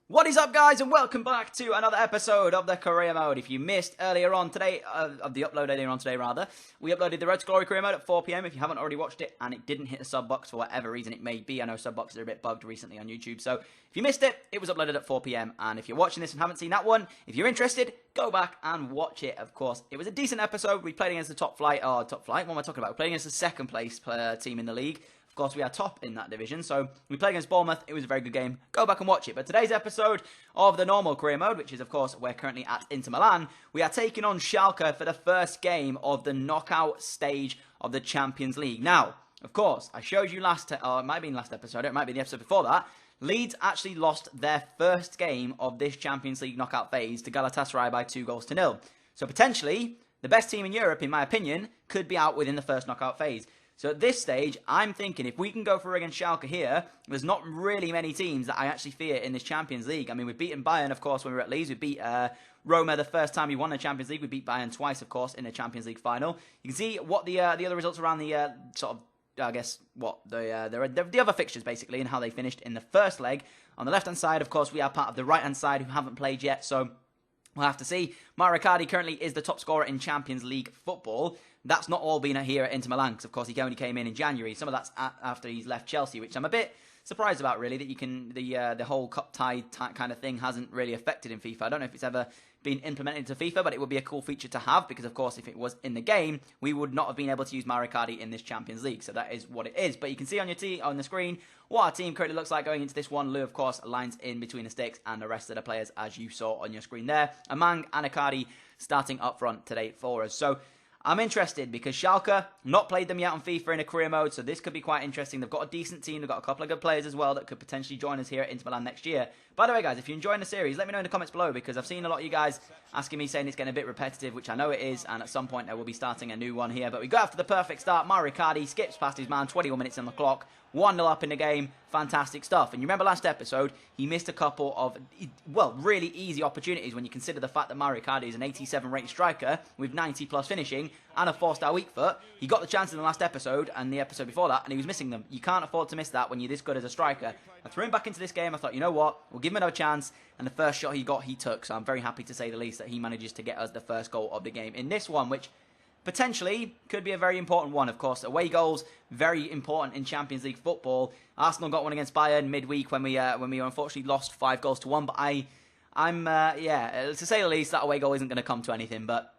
What is up, guys, and welcome back to another episode of the Career Mode. If you missed earlier on today, we uploaded the Road to Glory Career Mode at 4 PM. If you haven't already watched it and it didn't hit the sub box for whatever reason it may be, I know sub boxes are a bit bugged recently on YouTube, so if you missed it, it was uploaded at 4 PM. And if you're watching this and haven't seen that one, if you're interested, go back and watch it. Of course, it was a decent episode. We played against the top flight. What am I talking about? We played against the second place team in the league. Of course, we are top in that division, so we played against Bournemouth. It was a very good game. Go back and watch it. But today's episode of the normal career mode, which is, of course, we're currently at Inter Milan, we are taking on Schalke for the first game of the knockout stage of the Champions League. Now, of course, I showed you it might have been last episode, it might be the episode before that, Leeds actually lost their first game of this Champions League knockout phase to Galatasaray by 2-0. So potentially, the best team in Europe, in my opinion, could be out within the first knockout phase. So at this stage, I'm thinking if we can go for against Schalke here, there's not really many teams that I actually fear in this Champions League. I mean, we've beaten Bayern, of course, when we were at Leeds. We beat Roma the first time we won the Champions League. We beat Bayern twice, of course, in the Champions League final. You can see what the other results around the the other fixtures, basically, and how they finished in the first leg. On the left-hand side, of course, we are part of the right-hand side who haven't played yet, so we'll have to see. Mauro Icardi currently is the top scorer in Champions League football. That's not all been here at Inter Milan, because, of course, he only came in January. Some of that's after he's left Chelsea, which I'm a bit surprised about, really, that the whole cup tie kind of thing hasn't really affected in FIFA. I don't know if it's ever been implemented into FIFA, but it would be a cool feature to have, because, of course, if it was in the game, we would not have been able to use Mauro Icardi in this Champions League. So that is what it is. But you can see on the screen what our team currently looks like going into this one. Lou, of course, lines in between the sticks, and the rest of the players, as you saw on your screen there. Amang and Icardi starting up front today for us. So I'm interested because Schalke, not played them yet on FIFA in a career mode, so this could be quite interesting. They've got a decent team. They've got a couple of good players as well that could potentially join us here at Inter Milan next year. By the way, guys, if you're enjoying the series, let me know in the comments below, because I've seen a lot of you guys asking me, saying it's getting a bit repetitive, which I know it is, and at some point I will be starting a new one here. But we go after the perfect start. Mauro Icardi skips past his man, 21 minutes on the clock, 1-0 up in the game. Fantastic stuff. And you remember last episode, he missed a couple of, really easy opportunities when you consider the fact that Mauro Icardi is an 87 rated striker with 90 plus finishing and a 4-star weak foot. He got the chance in the last episode and the episode before that, and he was missing them. You can't afford to miss that when you're this good as a striker. I threw him back into this game. I thought, you know what, we'll give him another chance. And the first shot he got, he took. So I'm very happy to say the least that he manages to get us the first goal of the game in this one, which potentially could be a very important one. Of course, away goals, very important in Champions League football. Arsenal got one against Bayern midweek when we unfortunately lost 5-1. But to say the least, that away goal isn't going to come to anything. But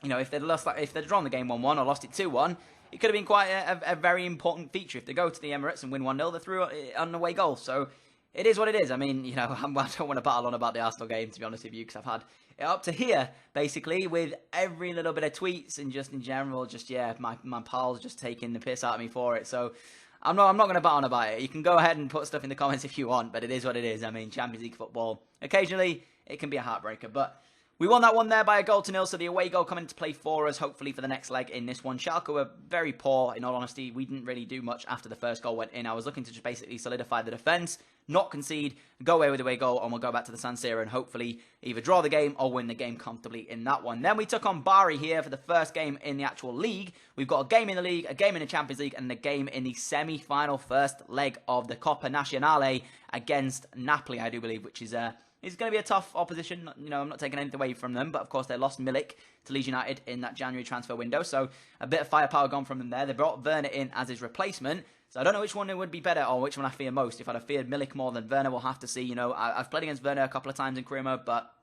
you know, if they'd drawn the game 1-1 or lost it 2-1, it could have been quite a very important feature. If they go to the Emirates and win 1-0, they threw an away goal. So it is what it is. I mean, you know, I don't want to battle on about the Arsenal game, to be honest with you, because I've had it up to here, basically, with every little bit of tweets and just in general, my pals just taking the piss out of me for it. So I'm not going to battle on about it. You can go ahead and put stuff in the comments if you want, but it is what it is. I mean, Champions League football, occasionally it can be a heartbreaker, but we won that one there by 1-0, so the away goal coming into play for us, hopefully for the next leg in this one. Schalke were very poor, in all honesty. We didn't really do much after the first goal went in. I was looking to just basically solidify the defence, not concede, go away with the away goal, and we'll go back to the San Siro and hopefully either draw the game or win the game comfortably in that one. Then we took on Bari here for the first game in the actual league. We've got a game in the league, a game in the Champions League, and a game in the semi-final first leg of the Coppa Nazionale against Napoli, I do believe, which is it's going to be a tough opposition. You know, I'm not taking anything away from them, but of course they lost Milik to Leeds United in that January transfer window, so a bit of firepower gone from them there. They brought Werner in as his replacement, so I don't know which one would be better or which one I fear most. If I'd have feared Milik more than Werner, we'll have to see. You know, I've played against Werner a couple of times in career mode, but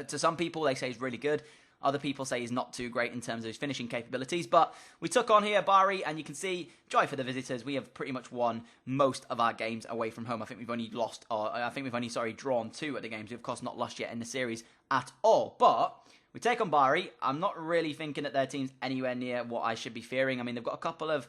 to some people they say he's really good. Other people say he's not too great in terms of his finishing capabilities. But we took on here Bari, and you can see, joy for the visitors, we have pretty much won most of our games away from home. I think we've only drawn 2 at the games. We've, of course, not lost yet in the series at all. But we take on Bari. I'm not really thinking that their team's anywhere near what I should be fearing. I mean, they've got a couple of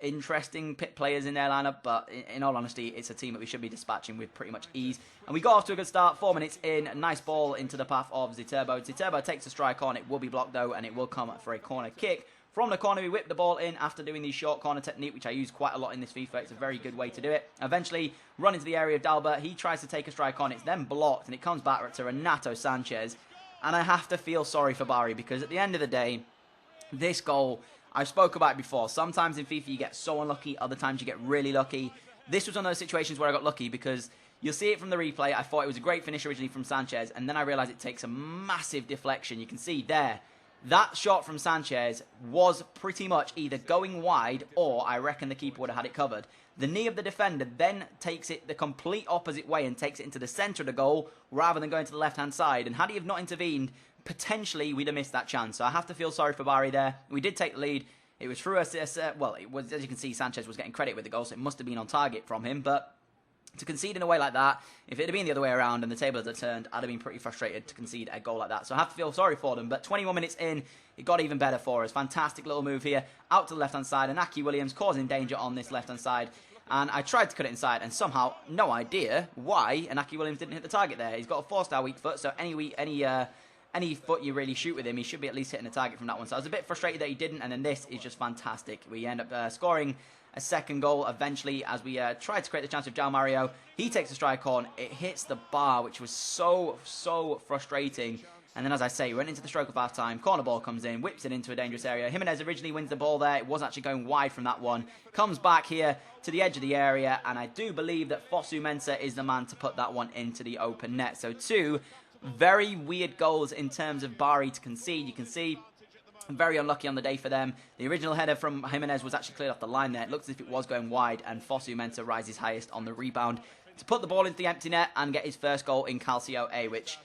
interesting pit players in their lineup, but in all honesty, it's a team that we should be dispatching with pretty much ease. And we got off to a good start, 4 minutes in, nice ball into the path of Ziterbo. Ziterbo takes a strike on, it will be blocked though, and it will come for a corner kick. From the corner, we whip the ball in after doing the short corner technique, which I use quite a lot in this FIFA. It's a very good way to do it. Eventually, run into the area of Dalbert. He tries to take a strike on, it's then blocked, and it comes back to Renato Sanchez. And I have to feel sorry for Bari, because at the end of the day, this goal, I spoke about it before. Sometimes in FIFA you get so unlucky, other times you get really lucky. This was one of those situations where I got lucky because You'll see it from the replay. I thought it was a great finish originally from Sanchez, and then I realised it takes a massive deflection. You can see there, that shot from Sanchez was pretty much either going wide or I reckon the keeper would have had it covered. The knee of the defender then takes it the complete opposite way and takes it into the centre of the goal rather than going to the left-hand side. And had he have not intervened, potentially we'd have missed that chance. So I have to feel sorry for Bari there. We did take the lead. It was through well, it was, as you can see, Sanchez was getting credit with the goal, so it must have been on target from him. But to concede in a way like that, if it had been the other way around and the tables had turned, I'd have been pretty frustrated to concede a goal like that. So I have to feel sorry for them. But 21 minutes in, it got even better for us. Fantastic little move here, out to the left-hand side. And Aki Williams causing danger on this left-hand side. And I tried to cut it inside, and somehow, no idea why Aki Williams didn't hit the target there. He's got a 4-star weak foot, so any foot you really shoot with him, he should be at least hitting the target from that one. So I was a bit frustrated that he didn't, and then this is just fantastic. We end up scoring a second goal eventually as we tried to create the chance with João Mario. He takes a strike on. It hits the bar, which was so frustrating. And then, as I say, we went into the stroke of half-time. Corner ball comes in, whips it into a dangerous area. Jimenez originally wins the ball there. It was actually going wide from that one. Comes back here to the edge of the area, and I do believe that Fosu Mensah is the man to put that one into the open net. So 2 very weird goals in terms of Bari to concede. You can see, very unlucky on the day for them. The original header from Jimenez was actually cleared off the line there. It looks as if it was going wide, and Fosu Mensah rises highest on the rebound to put the ball into the empty net and get his first goal in Calcio A, which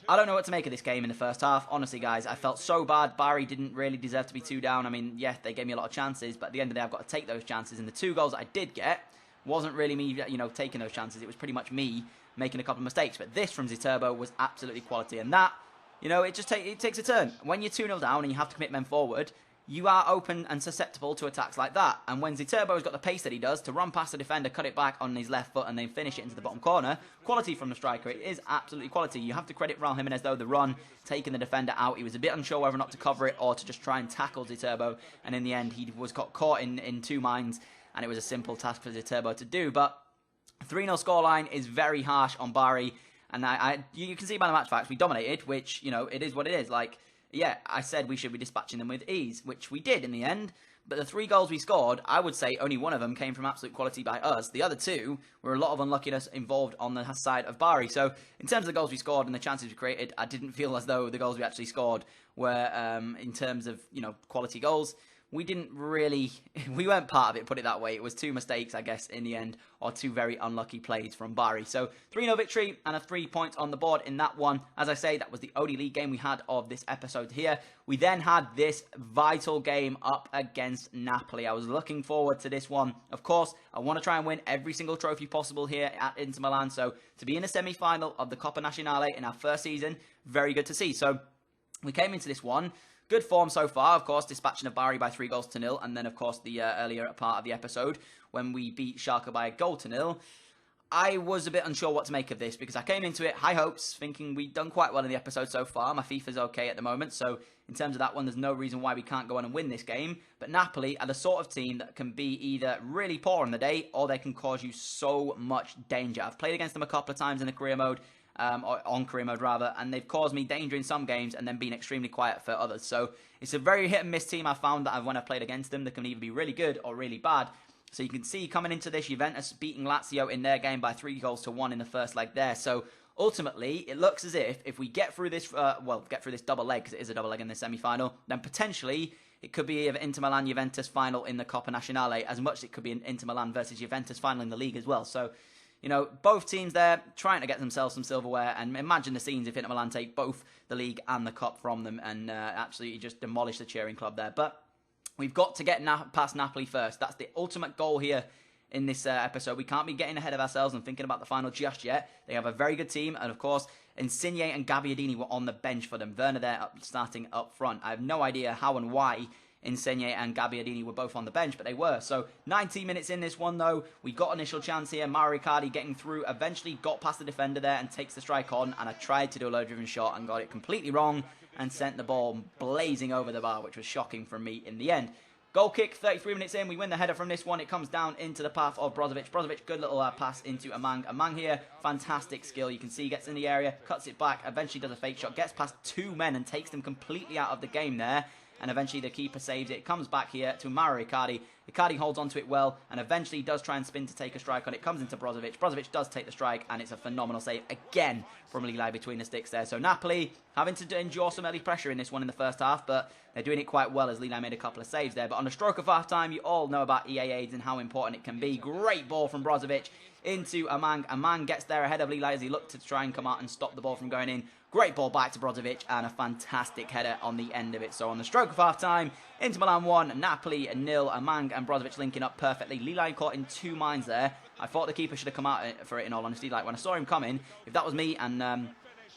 I don't know what to make of this game in the first half. Honestly, guys, I felt so bad. Bari didn't really deserve to be 2 down. I mean, yeah, they gave me a lot of chances, but at the end of the day, I've got to take those chances. And the 2 goals that I did get wasn't really me, taking those chances. It was pretty much me making a couple of mistakes. But this from Ziterbo was absolutely quality. And that, it takes a turn. When you're 2-0 down and you have to commit men forward, you are open and susceptible to attacks like that. And when Ziterbo's got the pace that he does to run past the defender, cut it back on his left foot and then finish it into the bottom corner, quality from the striker. It is absolutely quality. You have to credit Raul Jimenez, though, the run, taking the defender out. He was a bit unsure whether or not to cover it or to just try and tackle Ziterbo. And in the end, he was caught in 2 minds, and it was a simple task for Ziterbo to do. But 3-0 scoreline is very harsh on Bari. And you can see by the match facts, we dominated, which, it is what it is. Yeah, I said we should be dispatching them with ease, which we did in the end. But the 3 goals we scored, I would say only one of them came from absolute quality by us. The other 2 were a lot of unluckiness involved on the side of Bari. So in terms of the goals we scored and the chances we created, I didn't feel as though the goals we actually scored were, in terms of, quality goals. We weren't part of it, put it that way. It was 2 mistakes, I guess, in the end, or 2 very unlucky plays from Bari. So 3-0 victory and a 3 points on the board in that one. As I say, that was the only league game we had of this episode here. We then had this vital game up against Napoli. I was looking forward to this one. Of course, I want to try and win every single trophy possible here at Inter Milan. So to be in a semi-final of the Coppa Nazionale in our first season, very good to see. So we came into this one. Good form so far, of course, dispatching of Bari by 3-0. And then, of course, the earlier part of the episode when we beat Schalke by 1-0. I was a bit unsure what to make of this because I came into it high hopes, thinking we'd done quite well in the episode so far. My FIFA's okay at the moment, so in terms of that one, there's no reason why we can't go on and win this game. But Napoli are the sort of team that can be either really poor on the day or they can cause you so much danger. I've played against them a couple of times in the career mode. Or on career mode rather, and they've caused me danger in some games and then been extremely quiet for others. So it's a very hit and miss team I found that when I've played against them, they can either be really good or really bad. So you can see coming into this, Juventus beating Lazio in their game by 3-1 in the first leg there. So ultimately, it looks as if we get through this, get through this double leg, because it is a double leg in the semi-final, then potentially it could be an Inter Milan-Juventus final in the Coppa Nazionale, as much as it could be an Inter Milan versus Juventus final in the league as well. So both teams there trying to get themselves some silverware, and imagine the scenes if Inter Milan take both the league and the cup from them and absolutely just demolish the cheering club there. But we've got to get past Napoli first. That's the ultimate goal here in this episode. We can't be getting ahead of ourselves and thinking about the final just yet. They have a very good team, and of course, Insigne and Gabbiadini were on the bench for them. Werner there starting up front. I have no idea how and why Insigne and Gabbiadini were both on the bench, but they were. So 19 minutes in this one, though, we got initial chance here. Mauro Icardi getting through, eventually got past the defender there and takes the strike on, and I tried to do a low-driven shot and got it completely wrong and sent the ball blazing over the bar, which was shocking from me in the end. Goal kick, 33 minutes in, we win the header from this one. It comes down into the path of Brozovic. Brozovic, good little pass into Amang. Amang here, fantastic skill. You can see he gets in the area, cuts it back, eventually does a fake shot, gets past 2 men and takes them completely out of the game there. And eventually the keeper saves it. Comes back here to Mauro Icardi. Icardi holds onto it well and eventually does try and spin to take a strike on it. Comes into Brozovic. Brozovic does take the strike and it's a phenomenal save again from Lili between the sticks there. So Napoli having to endure some early pressure in this one in the first half, but they're doing it quite well as Lili made a couple of saves there. But on the stroke of half-time, you all know about EA aids and how important it can be. Great ball from Brozovic into Amang. Amang gets there ahead of Lili as he looked to try and come out and stop the ball from going in. Great ball back to Brozovic and a fantastic header on the end of it. So on the stroke of half-time, Inter Milan 1, Napoli 0. Amang and Brozovic linking up perfectly. Lili caught in two minds there. I thought the keeper should have come out for it in all honesty. Like when I saw him coming, if that was me and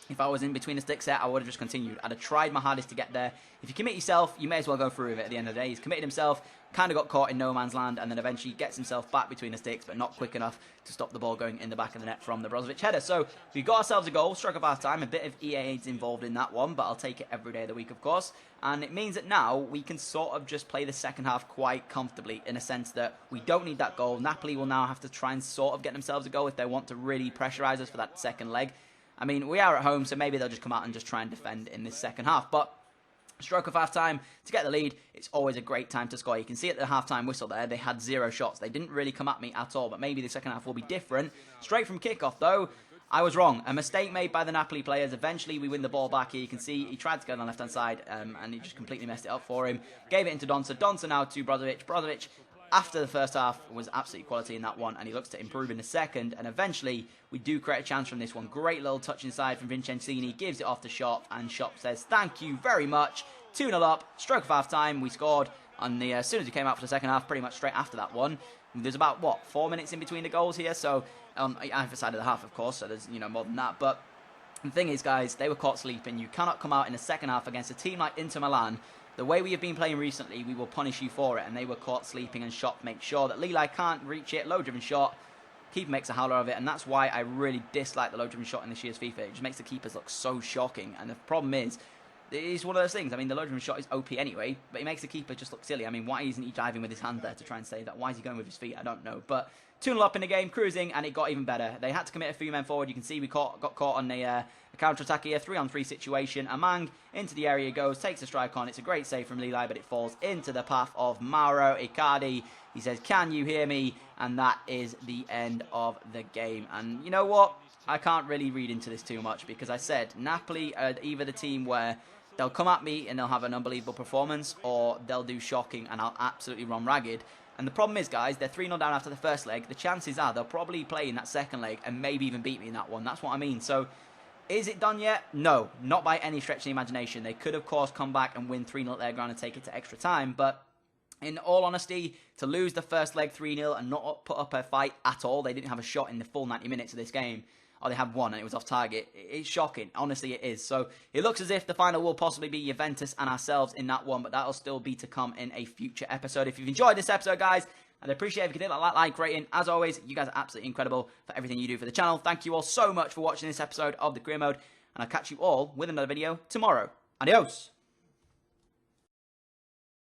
if I was in between the sticks there, I would have just continued. I'd have tried my hardest to get there. If you commit yourself, you may as well go through with it at the end of the day. He's committed himself, kind of got caught in no man's land, and then eventually gets himself back between the sticks, but not quick enough to stop the ball going in the back of the net from the Brozovic header. So we got ourselves a goal, stroke of half time. A bit of EA aids involved in that one, but I'll take it every day of the week, of course. And it means that now we can sort of just play the second half quite comfortably in a sense that we don't need that goal. Napoli will now have to try and sort of get themselves a goal if they want to really pressurize us for that second leg. I mean, we are at home, so maybe they'll just come out and just try and defend in this second half. But stroke of half-time, to get the lead, it's always a great time to score. You can see at the half-time whistle there, they had 0 shots. They didn't really come at me at all, but maybe the second half will be different. Straight from kickoff, though, I was wrong. A mistake made by the Napoli players. Eventually, we win the ball back here. You can see he tried to go on the left-hand side, and he just completely messed it up for him. Gave it into Donza. Donza now to Brozovic. Brozovic, after the first half, was absolute quality in that one, and he looks to improve in the second, and eventually we do create a chance from this one. Great little touch inside from Vincenzini, gives it off to Shop, and Shop says thank you very much. 2-0 up, stroke of half-time, we scored on the as soon as we came out for the second half, pretty much straight after that one. There's about, 4 minutes in between the goals here, so on either side of the half, of course, so there's, more than that, but the thing is, guys, they were caught sleeping. You cannot come out in the second half against a team like Inter Milan. The way we have been playing recently, we will punish you for it. And they were caught sleeping, and Shop makes sure that Lili can't reach it. Low-driven shot. Keeper makes a howler of it. And that's why I really dislike the low-driven shot in this year's FIFA. It just makes the keepers look so shocking. And the problem is, it's one of those things. I mean, the low-driven shot is OP anyway, but it makes the keeper just look silly. I mean, why isn't he diving with his hand there to try and save that? Why is he going with his feet? I don't know. But 2-0 up in the game, cruising, and it got even better. They had to commit a few men forward. You can see we got caught on a counter-attack here, 3-on-3 situation. Amang into the area goes, takes a strike on. It's a great save from Lili, but it falls into the path of Mauro Icardi. He says, "Can you hear me?" And that is the end of the game. And you know what? I can't really read into this too much because I said Napoli are either the team where they'll come at me and they'll have an unbelievable performance, or they'll do shocking and I'll absolutely run ragged. And the problem is, guys, they're 3-0 down after the first leg. The chances are they'll probably play in that second leg and maybe even beat me in that one. That's what I mean. So, is it done yet? No, not by any stretch of the imagination. They could, of course, come back and win 3-0 at their ground and take it to extra time. But in all honesty, to lose the first leg 3-0 and not put up a fight at all, they didn't have a shot in the full 90 minutes of this game. Or they had one and it was off target. It's shocking. Honestly, it is. So it looks as if the final will possibly be Juventus and ourselves in that one, but that'll still be to come in a future episode. If you've enjoyed this episode, guys, I'd appreciate if you could hit that like rating. As always, you guys are absolutely incredible for everything you do for the channel. Thank you all so much for watching this episode of the Career Mode, and I'll catch you all with another video tomorrow. Adios!